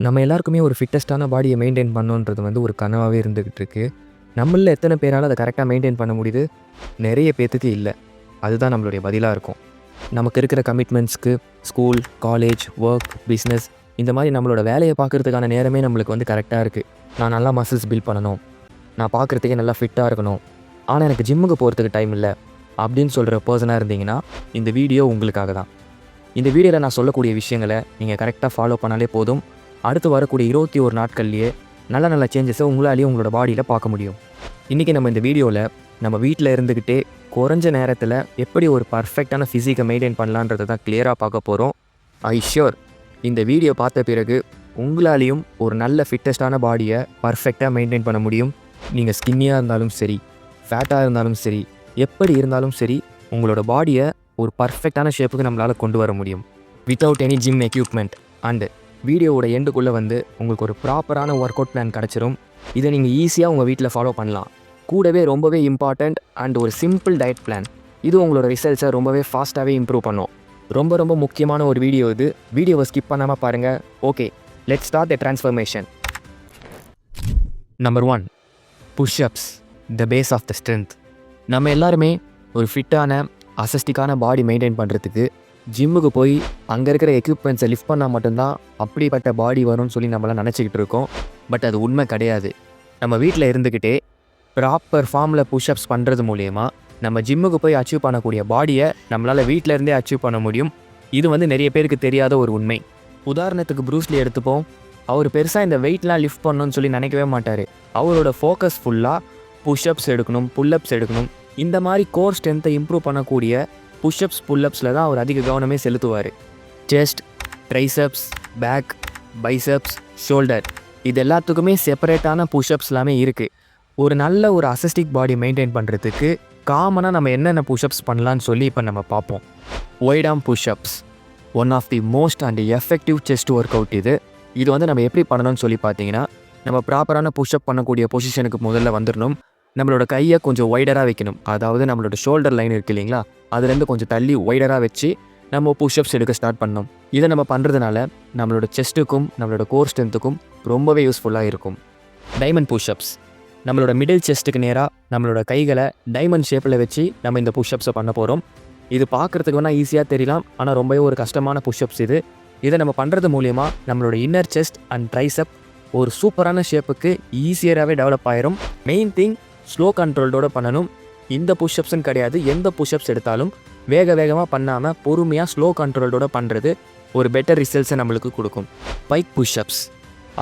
நம்ம எல்லாருக்குமே ஒரு ஃபிட்டஸ்ட்டான பாடியை மெயின்டைன் பண்ணணுன்றது வந்து ஒரு கனவாகவே இருந்துக்கிட்டு இருக்கு. நம்மளில் எத்தனை பேரால் அதை கரெக்டாக மெயின்டைன் பண்ண முடியுது? நிறைய பேர்த்துக்கு இல்லை. அதுதான் நம்மளுடைய பதிலாக இருக்கும். நமக்கு இருக்கிற கமிட்மெண்ட்ஸ்க்கு ஸ்கூல், காலேஜ், ஒர்க், பிஸ்னஸ் இந்த மாதிரி நம்மளோட வேலையை பார்க்குறதுக்கான நேரமே நம்மளுக்கு வந்து கரெக்டாக இருக்குது. நான் நல்லா மசில்ஸ் பில்ட் பண்ணணும், நான் பார்க்குறதுக்கே நல்லா ஃபிட்டாக இருக்கணும், ஆனால் எனக்கு ஜிம்முக்கு போகிறதுக்கு டைம் இல்லை அப்படின்னு சொல்கிற பர்சனாக இருந்தீங்கன்னா இந்த வீடியோ உங்களுக்காக தான். இந்த வீடியோவில் நான் சொல்லக்கூடிய விஷயங்களை நீங்கள் கரெக்டாக ஃபாலோ பண்ணாலே போதும். அடுத்து வரக்கூடிய 21 நாட்கள்லேயே நல்ல நல்ல சேஞ்சஸை உங்களாலேயே உங்களோட பாடியில் பார்க்க முடியும். இன்றைக்கி நம்ம இந்த வீடியோவில் நம்ம வீட்டில் இருந்துக்கிட்டே குறைஞ்ச நேரத்தில் எப்படி ஒரு பர்ஃபெக்டான ஃபிசிக்கை மெயின்டைன் பண்ணலான்றதை தான் கிளியராக பார்க்க போகிறோம். ஐ ஷியோர் இந்த வீடியோ பார்த்த பிறகு உங்களாலேயும் ஒரு நல்ல ஃபிட்டஸ்டான பாடியை பர்ஃபெக்டாக மெயின்டைன் பண்ண முடியும். நீங்கள் ஸ்கின்னியாக இருந்தாலும் சரி, ஃபேட்டாக இருந்தாலும் சரி, எப்படி இருந்தாலும் சரி, உங்களோட பாடியை ஒரு பர்ஃபெக்டான ஷேப்புக்கு நம்மளால் கொண்டு வர முடியும் without any gym equipment. And வீடியோவோட எண்டுக்குள்ளே வந்து உங்களுக்கு ஒரு ப்ராப்பரான ஒர்க் அவுட் பிளான் கிடச்சிரும். இதை நீங்கள் ஈஸியாக உங்கள் வீட்டில் ஃபாலோ பண்ணலாம். கூடவே ரொம்பவே இம்பார்ட்டண்ட் அண்ட் ஒரு சிம்பிள் டயட் பிளான். இது உங்களோட ரிசல்ட்ஸை ரொம்பவே ஃபாஸ்ட்டாகவே இம்ப்ரூவ் பண்ணும். ரொம்ப ரொம்ப முக்கியமான ஒரு வீடியோ இது. வீடியோவை ஸ்கிப் பண்ணாமல் பாருங்கள். Okay, let's start the transformation. Number 1, pushups, the base of the strength. நம்ம எல்லாருமே ஒரு ஃபிட்டான அசஸ்டிக்கான பாடி மெயின்டைன் பண்ணுறதுக்கு ஜிம்முக்கு போய் அங்கே இருக்கிற எக்யூப்மெண்ட்ஸை லிஃப்ட் பண்ணால் மட்டும்தான் அப்படிப்பட்ட பாடி வரும்னு சொல்லி நம்மளாம் நினச்சிக்கிட்டு இருக்கோம். பட் அது உண்மை கிடையாது. நம்ம வீட்டில் இருந்துக்கிட்டே ப்ராப்பர் ஃபார்மில் புஷ்அப்ஸ் பண்ணுறது மூலயமா நம்ம ஜிம்முக்கு போய் அச்சீவ் பண்ணக்கூடிய பாடியை நம்மளால் வீட்டில் இருந்தே அச்சீவ் பண்ண முடியும். இது வந்து நிறைய பேருக்கு தெரியாத ஒரு உண்மை. உதாரணத்துக்கு ப்ரூஸ்லி எடுத்துப்போம். அவர் பெருசாக இந்த வெயிட்லாம் லிஃப்ட் பண்ணணும்னு சொல்லி நினைக்கவே மாட்டார். அவரோட ஃபோக்கஸ் ஃபுல்லாக புஷ்அப்ஸ் எடுக்கணும், புல்லப்ஸ் எடுக்கணும், இந்த மாதிரி கோர் ஸ்ட்ரென்த்தை இம்ப்ரூவ் பண்ணக்கூடிய புஷ்அப்ஸ் புல்லப்ஸில் தான் அவர் அதிக கவனமே செலுத்துவார். Chest, triceps, back, biceps, shoulder இது எல்லாத்துக்குமே செப்பரேட்டான புஷ்அப்ஸ் எல்லாமே இருக்குது. ஒரு நல்ல ஒரு அசஸ்டிக் பாடி மெயின்டைன் பண்ணுறதுக்கு காமனாக நம்ம என்னென்ன புஷ்அப்ஸ் பண்ணலான்னு சொல்லி இப்போ நம்ம பார்ப்போம். Wide arm pushups, one of the most and effective chest workout இது. இது வந்து நம்ம எப்படி பண்ணணும்னு சொல்லி பார்த்தீங்கன்னா, நம்ம ப்ராப்பரான புஷ்அப் பண்ணக்கூடிய பொசிஷனுக்கு முதல்ல வந்துடணும். நம்மளோட கையை கொஞ்சம் ஒய்டராக வைக்கணும். அதாவது நம்மளோட ஷோல்டர் லைன் இருக்குது இல்லைங்களா, அதுலேருந்து கொஞ்சம் தள்ளி ஒய்டராக வச்சு நம்ம புஷ்அப்ஸ் எடுக்க ஸ்டார்ட் பண்ணோம். இதை நம்ம பண்ணுறதுனால நம்மளோட செஸ்ட்டுக்கும் நம்மளோட கோர் ஸ்ட்ரென்த்துக்கும் ரொம்பவே யூஸ்ஃபுல்லாக இருக்கும். டைமண்ட் புஷ்அப்ஸ், நம்மளோட மிடில் செஸ்ட்டுக்கு நேராக நம்மளோட கைகளை டைமண்ட் ஷேப்பில் வச்சு நம்ம இந்த புஷ்அப்ஸை பண்ண போகிறோம். இது பார்க்குறதுக்கு வேணால் ஈஸியாக தெரியலாம், ஆனால் ரொம்பவே ஒரு கஷ்டமான புஷ்அப்ஸ் இது. இதை நம்ம பண்ணுறது மூலயமா நம்மளோட இன்னர் செஸ்ட் அண்ட் ட்ரைசப் ஒரு சூப்பரான ஷேப்புக்கு ஈஸியராகவே டெவலப் ஆயிரும். மெயின் திங், ஸ்லோ கண்ட்ரோல்டோடு பண்ணணும். இந்த புஷ்அப்ஸ்ன்னு கிடையாது, எந்த புஷ்அப்ஸ் எடுத்தாலும் வேகமாக பண்ணாமல் பொறுமையாக ஸ்லோ கண்ட்ரோல்டோடு பண்ணுறது ஒரு பெட்டர் ரிசல்ட்ஸை நம்மளுக்கு கொடுக்கும். பைக் புஷ்அப்ஸ்,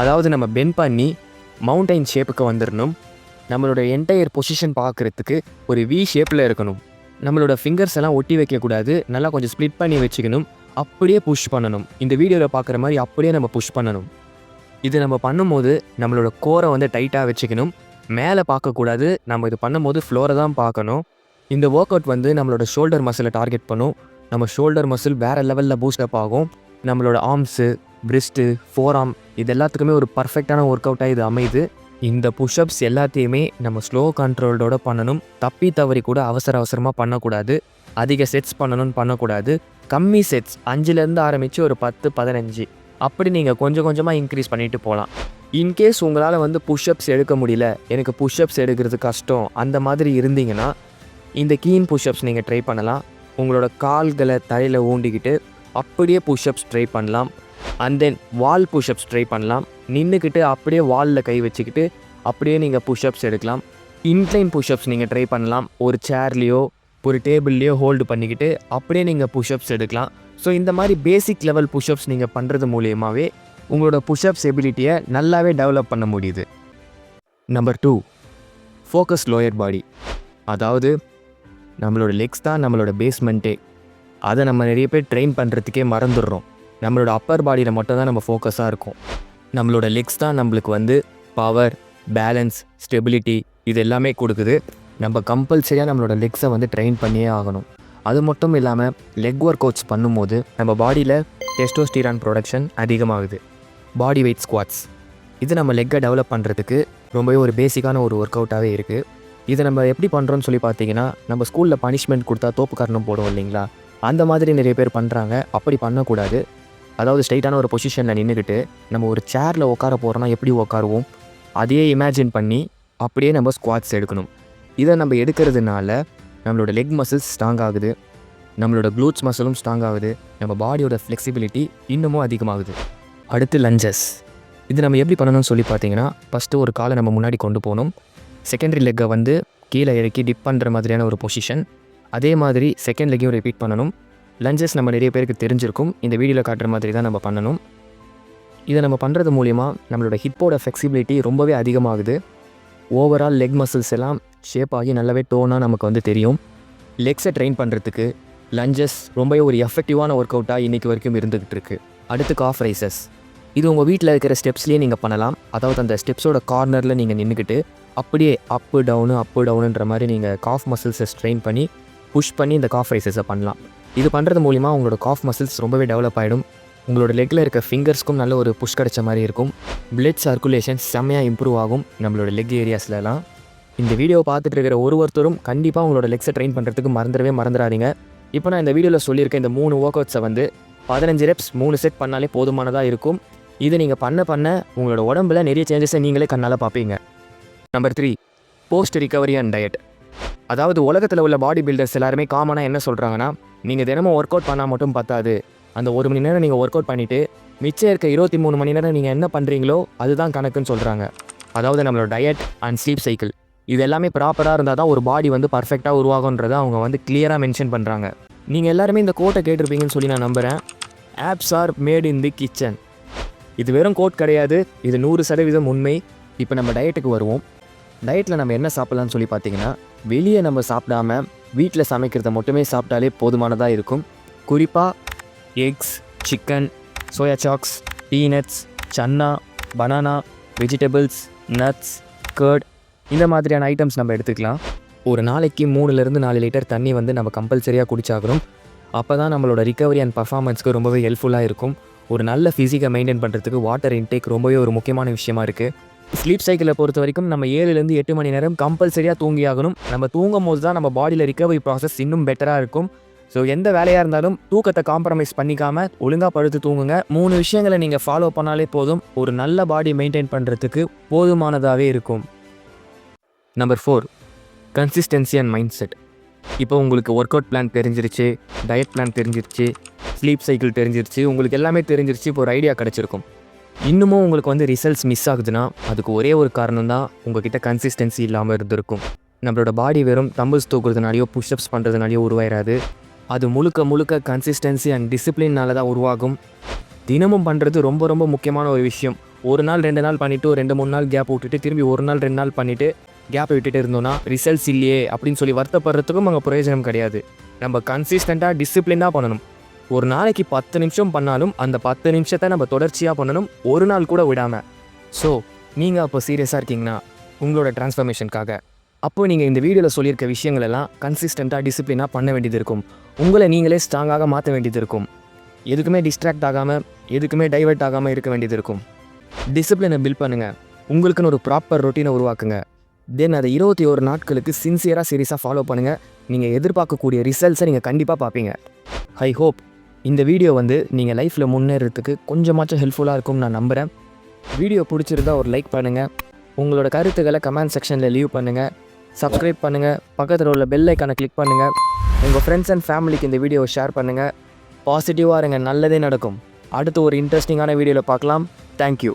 அதாவது நம்ம பெண்ட் பண்ணி மவுண்டைன் ஷேப்புக்கு வந்துடணும். நம்மளோட என்டையர் பொசிஷன் பார்க்குறதுக்கு ஒரு வி ஷேப்பில் இருக்கணும். நம்மளோட ஃபிங்கர்ஸ் எல்லாம் ஒட்டி வைக்கக்கூடாது, நல்லா கொஞ்சம் ஸ்ப்ளிட் பண்ணி வச்சுக்கணும். அப்படியே புஷ் பண்ணணும். இந்த வீடியோவில் பார்க்குற மாதிரி அப்படியே நம்ம புஷ் பண்ணணும். இது நம்ம பண்ணும்போது நம்மளோட கோரை வந்து டைட்டாக வச்சுக்கணும். மேலே பார்க்கக்கூடாது. நம்ம இது பண்ணும்போது ஃப்ளோரை தான் பார்க்கணும். இந்த ஒர்க் அவுட் வந்து நம்மளோட ஷோல்டர் மசிலை டார்கெட் பண்ணும். நம்ம ஷோல்டர் மசில் வேறு லெவலில் பூஸ்டப் ஆகும். நம்மளோட ஆர்ம்ஸு, பிரிஸ்ட்டு, ஃபோர் ஆர்ம் இது எல்லாத்துக்குமே ஒரு பர்ஃபெக்டான ஒர்க் அவுட்டாக இது அமையுது. இந்த புஷ்அப்ஸ் எல்லாத்தையுமே நம்ம ஸ்லோ கண்ட்ரோல்டோடு பண்ணணும். தப்பி தவறி கூட அவசரமாக பண்ணக்கூடாது. அதிக செட்ஸ் பண்ணக்கூடாது. கம்மி செட்ஸ் 5லேருந்து ஆரம்பித்து ஒரு 10, 15 அப்படி நீங்கள் கொஞ்சம் கொஞ்சமாக இன்க்ரீஸ் பண்ணிட்டு போகலாம். இன்கேஸ் உங்களால் வந்து புஷ்அப்ஸ் எடுக்க முடியல, எனக்கு புஷ்அப்ஸ் எடுக்கிறது கஷ்டம் அந்த மாதிரி இருந்தீங்கன்னா இந்த கீன் புஷ்அப்ஸ் நீங்கள் ட்ரை பண்ணலாம். உங்களோட கால்களை தலையில் ஊண்டிக்கிட்டு அப்படியே புஷ்அப்ஸ் ட்ரை பண்ணலாம். And then wall push-ups try பண்ணலாம். நின்றுக்கிட்டு அப்படியே வாலில் கை வச்சுக்கிட்டு அப்படியே நீங்கள் புஷ்அப்ஸ் எடுக்கலாம். இன்க்ளைன் புஷ்அப்ஸ் நீங்கள் ட்ரை பண்ணலாம். ஒரு சேர்லேயோ ஒரு டேபிள்லேயோ ஹோல்டு பண்ணிக்கிட்டு அப்படியே நீங்கள் புஷ்அப்ஸ் எடுக்கலாம். ஸோ இந்த மாதிரி பேசிக் லெவல் புஷ்அப்ஸ் நீங்கள் பண்ணுறது மூலியமாகவே உங்களோட புஷ்அப்ஸ் எபிலிட்டியை நல்லாவே டெவலப் பண்ண முடியுது. நம்பர் 2, ஃபோக்கஸ் லோயர் பாடி. அதாவது நம்மளோட லெக்ஸ் தான் நம்மளோட பேஸ்மெண்ட்டே. அதை நம்ம நிறைய பேர் ட்ரெயின் பண்ணுறதுக்கே மறந்துடுறோம். நம்மளோட அப்பர் பாடியில் மட்டும் தான் நம்ம ஃபோக்கஸாக இருக்கும். நம்மளோட லெக்ஸ் தான் நம்மளுக்கு வந்து பவர், பேலன்ஸ், ஸ்டெபிலிட்டி இது எல்லாமே கொடுக்குது. நம்ம கம்பல்சரியாக நம்மளோட லெக்ஸை வந்து ட்ரெயின் பண்ணியே ஆகணும். அது மட்டும் இல்லாமல் லெக் ஒர்க் அவுட்ஸ் பண்ணும்போது நம்ம பாடியில் டெஸ்டோஸ்டிரான் ப்ரொடக்ஷன் அதிகமாகுது. பாடி வெயிட் ஸ்குவாட்ஸ், இது நம்ம லெக்கை டெவலப் பண்ணுறதுக்கு ரொம்பவே ஒரு பேசிக்கான ஒரு ஒர்க் அவுட்டாகவே இருக்குது. இதை நம்ம எப்படி பண்ணுறோன்னு சொல்லி பார்த்தீங்கன்னா, நம்ம ஸ்கூலில் பனிஷ்மெண்ட் கொடுத்தா தோப்பு காரணம் போடுவோம் இல்லைங்களா, அந்த மாதிரி நிறைய பேர் பண்ணுறாங்க. அப்படி பண்ணக்கூடாது. அதாவது ஸ்ட்ரைட்டான ஒரு பொசிஷனில் நின்றுக்கிட்டு நம்ம ஒரு சேரில் உட்கார போகிறோன்னா எப்படி உட்காருவோம் அதையே இமேஜின் பண்ணி அப்படியே நம்ம ஸ்குவாட்ஸ் எடுக்கணும். இதை நம்ம எடுக்கிறதுனால நம்மளோட லெக் மசில்ஸ் ஸ்ட்ராங் ஆகுது, நம்மளோட க்ளூட்ஸ் மசிலும் ஸ்ட்ராங் ஆகுது, நம்ம பாடியோட ஃப்ளெக்சிபிலிட்டி இன்னமும் அதிகமாகுது. அடுத்து லஞ்சஸ். இது நம்ம எப்படி பண்ணணும்னு சொல்லி பார்த்தீங்கன்னா, ஃபஸ்ட்டு ஒரு காலை நம்ம முன்னாடி கொண்டு போகணும். செகண்டரி லெக்கை வந்து கீழே இறக்கி டிப் பண்ணுற மாதிரியான ஒரு பொசிஷன். அதே மாதிரி செகண்ட் லெக்கையும் ரிப்பீட் பண்ணணும். லஞ்சஸ் நம்ம நிறைய பேருக்கு தெரிஞ்சிருக்கும். இந்த வீடியோவில் காட்டுற மாதிரி தான் நம்ம பண்ணணும். இதை நம்ம பண்ணுறது மூலிமா நம்மளோட ஹிப்போட ஃப்ளெக்சிபிலிட்டி ரொம்பவே அதிகமாகுது. ஓவரால் லெக் மசில்ஸ் எல்லாம் ஷேப் ஆகி நல்லாவே டோனாக நமக்கு வந்து தெரியும். லெக்ஸை ட்ரெயின் பண்ணுறதுக்கு லஞ்சஸ் ரொம்பவே ஒரு எஃபெக்டிவான ஒர்க் அவுட்டாக இன்றைக்கி வரைக்கும் இருந்துக்கிட்டு இருக்குது. அடுத்து காஃப் ரைசஸ். இது உங்கள் வீட்டில் இருக்கிற ஸ்டெப்ஸ்லேயே நீங்கள் பண்ணலாம். அதாவது அந்த ஸ்டெப்ஸோட கார்னரில் நீங்கள் நின்றுக்கிட்டு அப்படியே அப்பு டவுனுன்ற மாதிரி நீங்கள் காஃப் மசில்ஸை ஸ்ட்ரெயின் பண்ணி புஷ் பண்ணி இந்த காஃப் ரைசஸை பண்ணலாம். இது பண்ணுறது மூலிமா உங்களோட காஃப் மசில்ஸ் ரொம்பவே டெவலப் ஆகிடும். உங்களோட லெக்கில் இருக்க ஃபிங்கர்ஸ்க்கும் நல்ல ஒரு புஷ் கிடைச்ச மாதிரி இருக்கும். பிளட் சர்க்குலேஷன் செம்மையாக இம்ப்ரூவ் ஆகும் நம்மளோட லெக் ஏரியாஸ்லலாம். இந்த வீடியோ பார்த்துட்டு இருக்கிற ஒருத்தரும் கண்டிப்பாக உங்களோட லெக்ஸை ட்ரெயின் பண்ணுறதுக்கு மறந்துடாதீங்க. இப்போ நான் இந்த வீடியோவில் சொல்லியிருக்க இந்த 3 ஒர்க் அவுட்ஸை வந்து 15 ரெப்ஸ் 3 செட் பண்ணாலே போதுமானதாக இருக்கும். இதை நீங்கள் பண்ண உங்களோட உடம்புல நிறைய சேஞ்சஸை நீங்களே கண்ணால் பார்ப்பீங்க. Number 3, post recovery and diet. அதாவது உலகத்தில் உள்ள பாடி பில்டர்ஸ் எல்லாருமே காமனாக என்ன சொல்கிறாங்கன்னா, நீங்கள் தினமும் ஒர்க் அவுட் பண்ணால் மட்டும் பத்தாது, அந்த 1 மணி நேரம் நீங்கள் ஒர்க் அவுட் பண்ணிவிட்டு மிச்சம் இருக்க 23 மணி நேரம் நீங்கள் என்ன பண்ணுறீங்களோ அதுதான் கணக்குன்னு சொல்கிறாங்க. அதாவது நம்மளோட டயட் அண்ட் ஸ்லீப் சைக்கிள் இது எல்லாமே ப்ராப்பராக இருந்தால் தான் ஒரு பாடி வந்து பர்ஃபெக்டாக உருவாகுன்றதை அவங்க வந்து கிளியராக மென்ஷன் பண்ணுறாங்க. நீங்கள் எல்லாருமே இந்த கோட்டை கேட்டிருப்பீங்கன்னு சொல்லி நான் நம்புகிறேன். Apps R made in the kitchen. இது வெறும் கோட் கிடையாது, இது 100% உண்மை. இப்போ நம்ம டயட்டுக்கு வருவோம். டயட்டில் நம்ம என்ன சாப்பிட்லான்னு சொல்லி பார்த்தீங்கன்னா, வெளியே நம்ம சாப்பிடாம வீட்டில் சமைக்கிறத மட்டுமே சாப்பிட்டாலே போதுமானதாக இருக்கும். குறிப்பாக eggs, chicken, soya chunks, peanuts, chana, banana, vegetables, nuts, curd இந்த மாதிரியான ஐட்டம்ஸ் நம்ம எடுத்துக்கலாம். ஒரு நாளைக்கு 3-4 லிட்டர் தண்ணி வந்து நம்ம கம்பல்சரியாக குடிச்சாகணும். அப்போ தான் நம்மளோட ரிகவரி அண்ட் பர்ஃபார்மன்ஸ்க்கு ரொம்பவே ஹெல்ப்ஃபுல்லாக இருக்கும். ஒரு நல்ல ஃபிசிக்கை மெயின்டைன் பண்ணுறதுக்கு வாட்டர் இன்டேக் ரொம்பவே ஒரு முக்கியமான விஷயமா இருக்குது. ஸ்லீப் சைக்கிளை பொறுத்த வரைக்கும் நம்ம 7-8 மணி நேரம் கம்பல்சரியாக தூங்கி ஆகணும். நம்ம தூங்கும் போது தான் நம்ம பாடியில் ரிகவரி ப்ராசஸ் இன்னும் பெட்டராக இருக்கும். ஸோ எந்த வேலையாக இருந்தாலும் தூக்கத்தை காம்ப்ரமைஸ் பண்ணிக்காமல் ஒழுங்காக படுத்து தூங்குங்க. 3 விஷயங்களை நீங்கள் ஃபாலோ பண்ணாலே போதும், ஒரு நல்ல பாடி மெயின்டைன் பண்ணுறதுக்கு போதுமானதாகவே இருக்கும். Number 4, consistency and mind set. இப்போ உங்களுக்கு ஒர்க் அவுட் பிளான் தெரிஞ்சிருச்சு, டயட் பிளான் தெரிஞ்சிருச்சு, ஸ்லீப் சைக்கிள் தெரிஞ்சிருச்சு, உங்களுக்கு எல்லாமே தெரிஞ்சிருச்சு. இப்போ ஒரு ஐடியா கிடச்சிருக்கும். இன்னமும் உங்களுக்கு வந்து ரிசல்ட்ஸ் மிஸ் ஆகுதுன்னா அதுக்கு ஒரே ஒரு காரணம் தான், உங்ககிட்ட கன்சிஸ்டன்சி இல்லாமல் இருந்திருக்கும். நம்மளோட பாடி வெறும் தம்பிள்ஸ் தூக்குறதுனாலையோ புஷ்அப்ஸ் பண்ணுறதுனாலையோ உருவாயிடாது. அது முழுக்க கன்சிஸ்டன்சி அண்ட் டிசிப்ளின்னால தான் உருவாகும். தினமும் பண்ணுறது ரொம்ப முக்கியமான ஒரு விஷயம். ஒரு நாள் 2 நாள் பண்ணிவிட்டு ஒரு 2-3 நாள் கேப் விட்டுட்டு திரும்பி 1 நாள் 2 நாள் பண்ணிவிட்டு கேப்பை விட்டுட்டு இருந்தோன்னா ரிசல்ட்ஸ் இல்லையே அப்படின்னு சொல்லி வருத்தப்படுறதுக்கும் அங்கே பிரயோஜனம் கிடையாது. நம்ம கன்சிஸ்டண்ட்டாக டிசிப்ளினாக பண்ணணும். ஒரு நாளைக்கு 10 நிமிஷம் பண்ணாலும் அந்த 10 நிமிஷத்தை நம்ம தொடர்ச்சியாக பண்ணணும், ஒரு நாள் கூட விடாமல். ஸோ நீங்கள் அப்போ சீரியஸாக இருக்கீங்கன்னா உங்களோட டிரான்ஸ்ஃபர்மேஷனுக்காக, அப்போ நீங்கள் இந்த வீடியோவில் சொல்லியிருக்க விஷயங்கள் எல்லாம் கன்சிஸ்டண்ட்டாக டிசிப்ளினாக பண்ண வேண்டியது இருக்கும். உங்களை நீங்களே ஸ்ட்ராங்காக மாற்ற வேண்டியது இருக்கும். எதுக்குமே டிஸ்ட்ராக்ட் ஆகாமல், எதுக்குமே டைவர்ட் ஆகாமல் இருக்க வேண்டியது இருக்கும். டிசிப்ளினை பில்ட் பண்ணுங்கள். உங்களுக்குன்னு ஒரு ப்ராப்பர் ரொட்டீனை உருவாக்குங்க. தென் அதை 21 நாட்களுக்கு சின்சியராக சீரியஸாக ஃபாலோ பண்ணுங்கள். நீங்கள் எதிர்பார்க்கக்கூடிய ரிசல்ட்ஸை நீங்கள் கண்டிப்பாக பார்ப்பீங்க. ஐ ஹோப் இந்த வீடியோ வந்து நீங்கள் லைஃப்பில் முன்னேறதுக்கு கொஞ்சமாச்சும் ஹெல்ப்ஃபுல்லாக இருக்கும்னு நான் நம்புகிறேன். வீடியோ பிடிச்சிருந்தா ஒரு லைக் பண்ணுங்கள். உங்களோட கருத்துக்களை கமெண்ட் செக்ஷனில் லீவ் பண்ணுங்கள். சப்ஸ்கிரைப் பண்ணுங்கள். பக்கத்தில் உள்ள பெல் ஐக்கானை கிளிக் பண்ணுங்கள். உங்கள் ஃப்ரெண்ட்ஸ் அண்ட் ஃபேமிலிக்கு இந்த வீடியோவை ஷேர் பண்ணுங்கள். பாசிட்டிவாக இருங்க, நல்லதே நடக்கும். அடுத்து ஒரு இன்ட்ரெஸ்டிங்கான வீடியோவில் பார்க்கலாம். தேங்க்யூ.